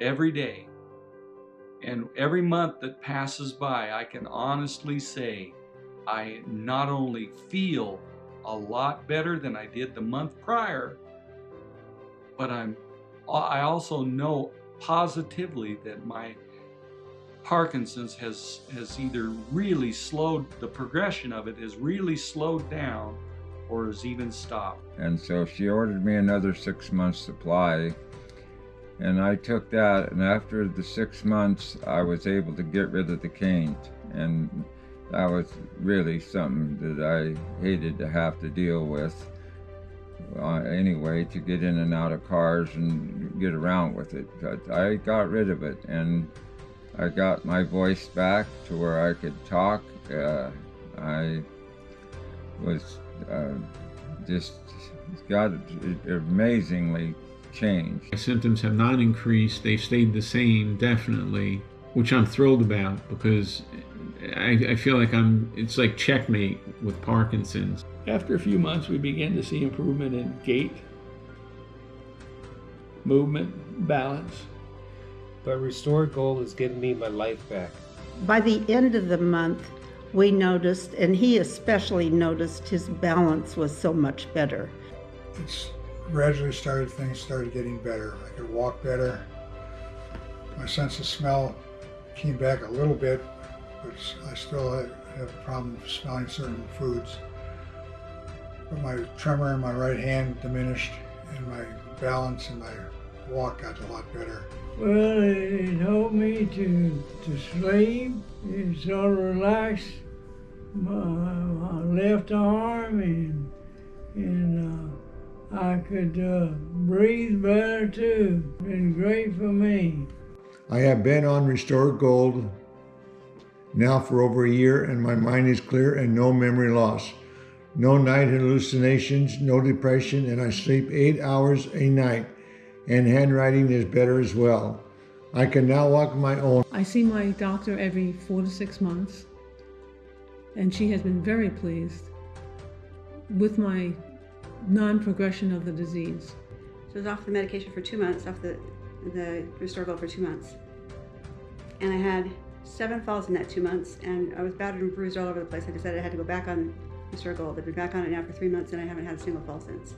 every day. And every month that passes by, I can honestly say I not only feel a lot better than I did the month prior, but I also know positively that my Parkinson's has either really slowed, the progression of it has really slowed down or has even stopped. And so she ordered me another 6 months supply, and I took that, and after the 6 months I was able to get rid of the canes, and that was really something that I hated to have to deal with anyway, to get in and out of cars and get around with it. But I got rid of it, and I got my voice back to where I could talk. I was just got amazingly changed. My symptoms have not increased, they've stayed the same, definitely, which I'm thrilled about because I feel like it's like checkmate with Parkinson's. After a few months, we began to see improvement in gait, movement, balance. But Restore Gold has given me my life back. By the end of the month, we noticed, and he especially noticed, his balance was so much better. It's gradually things started getting better. I could walk better. My sense of smell came back a little bit, but I still have a problem smelling certain foods. But my tremor in my right hand diminished, and my balance and my walk got a lot better. Well, it helped me to sleep. It sort of relaxed my left arm, and I could breathe better too. It's been great for me. I have been on Restore Gold now for over a year, and my mind is clear and no memory loss. No night hallucinations, no depression, and I sleep 8 hours a night, and handwriting is better as well. I can now walk on my own. I see my doctor every 4 to 6 months, and she has been very pleased with my non-progression of the disease. So I was off the medication for 2 months, off the Restore Gold for 2 months. And I had 7 falls in that 2 months, and I was battered and bruised all over the place. I decided I had to go back on Restore Gold. I've been back on it now for 3 months, and I haven't had a single fall since.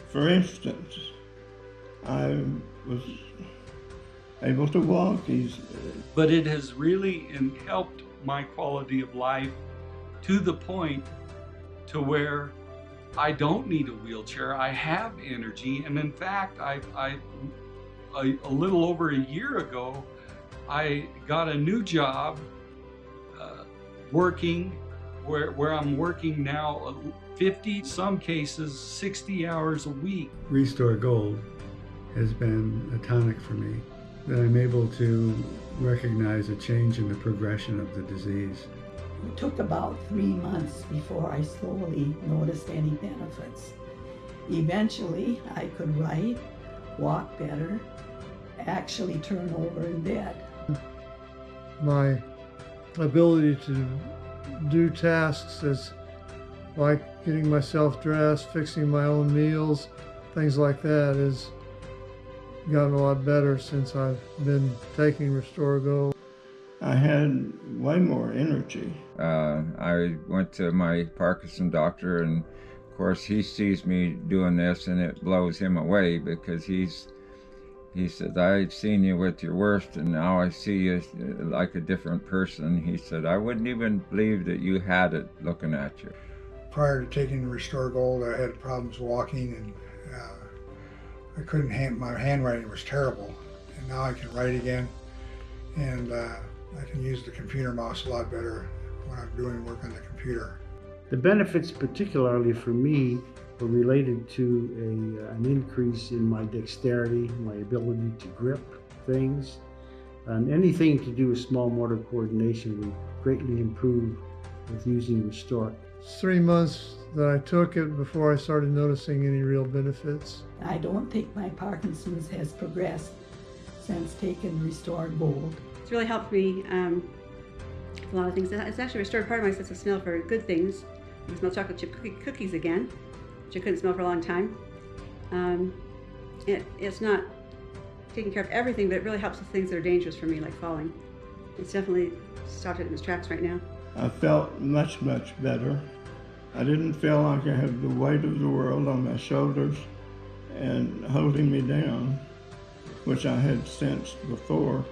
For instance, I was able to walk easily. But it has really helped my quality of life to the point to where I don't need a wheelchair. I have energy, and in fact, a little over a year ago, I got a new job working where I'm working now 50, some cases 60 hours a week. Restore Gold has been a tonic for me, that I'm able to recognize a change in the progression of the disease. It took about 3 months before I slowly noticed any benefits. Eventually, I could write, walk better, actually turn over in bed. My ability to do tasks as like getting myself dressed, fixing my own meals, things like that has gotten a lot better since I've been taking Restore Gold. I had way more energy. I went to my Parkinson doctor, and of course he sees me doing this and it blows him away, because he said, I've seen you with your worst and now I see you like a different person. He said, I wouldn't even believe that you had it looking at you. Prior to taking Restore Gold, I had problems walking, and I couldn't, my handwriting was terrible. And now I can write again, and I can use the computer mouse a lot better when I'm doing work on the computer. The benefits, particularly for me, were related to an increase in my dexterity, my ability to grip things, and anything to do with small motor coordination would greatly improve with using Restore. It's 3 months that I took it before I started noticing any real benefits. I don't think my Parkinson's has progressed since taking Restore Gold. It's really helped me with a lot of things. It's actually restored part of my sense of smell for good things. I can smell chocolate chip cookies again, which I couldn't smell for a long time. It's not taking care of everything, but it really helps with things that are dangerous for me, like falling. It's definitely stopped it in its tracks right now. I felt much better. I didn't feel like I had the weight of the world on my shoulders and holding me down, which I had sensed before.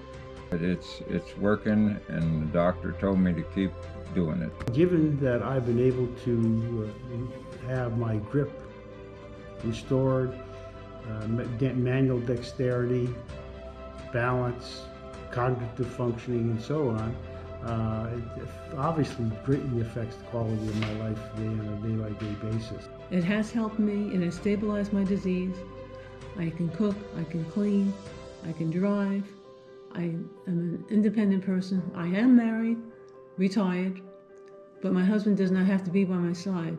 But it's working, and the doctor told me to keep doing it. Given that I've been able to have my grip restored, manual dexterity, balance, cognitive functioning, and so on, it obviously greatly affects the quality of my life on a day-by-day basis. It has helped me and has stabilized my disease. I can cook, I can clean, I can drive. I am an independent person. I am married, retired, but my husband does not have to be by my side.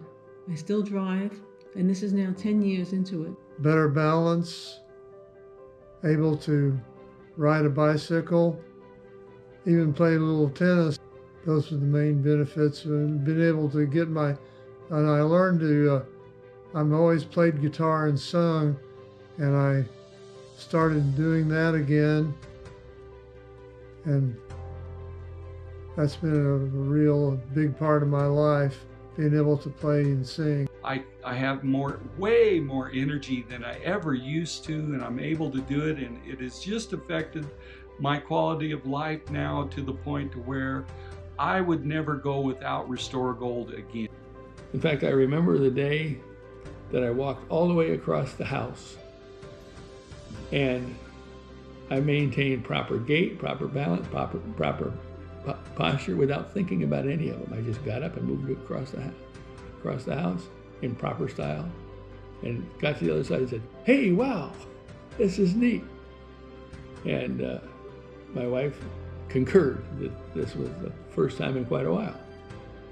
I still drive, and this is now 10 years into it. Better balance, able to ride a bicycle, even play a little tennis. Those are the main benefits. And been able to get and I learned to, I've always played guitar and sung, and I started doing that again. And that's been a real big part of my life, being able to play and sing. I have way more energy than I ever used to, and I'm able to do it, and it has just affected my quality of life now to the point to where I would never go without Restore Gold again. In fact, I remember the day that I walked all the way across the house, and I maintained proper gait, proper balance, proper posture without thinking about any of them. I just got up and moved across the house in proper style, and got to the other side and said, "Hey, wow, this is neat." And my wife concurred that this was the first time in quite a while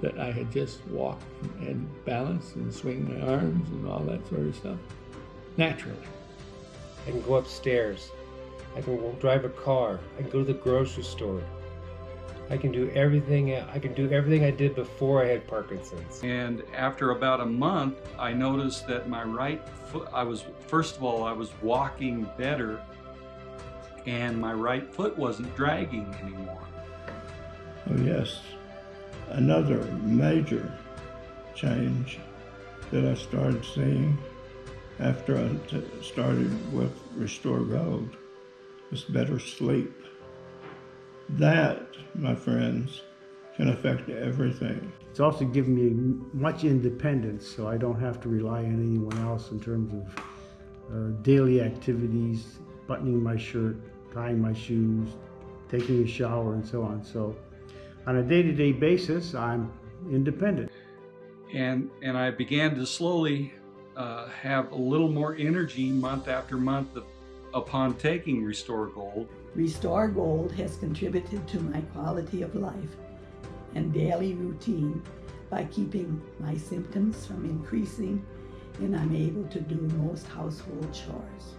that I had just walked and balanced and swing my arms and all that sort of stuff naturally. I can go upstairs. I can drive a car. I can go to the grocery store. I can do everything. I can do everything I did before I had Parkinson's. And after about a month, I noticed that my right foot, first of all, I was walking better, and my right foot wasn't dragging anymore. Oh yes, another major change that I started seeing after I started with Restore Gold was better sleep. That, my friends, can affect everything. It's also given me much independence, so I don't have to rely on anyone else in terms of daily activities, buttoning my shirt, tying my shoes, taking a shower, and so on. So on a day-to-day basis, I'm independent. And I began to slowly have a little more energy month after month upon taking Restore Gold. Restore Gold has contributed to my quality of life and daily routine by keeping my symptoms from increasing, and I'm able to do most household chores.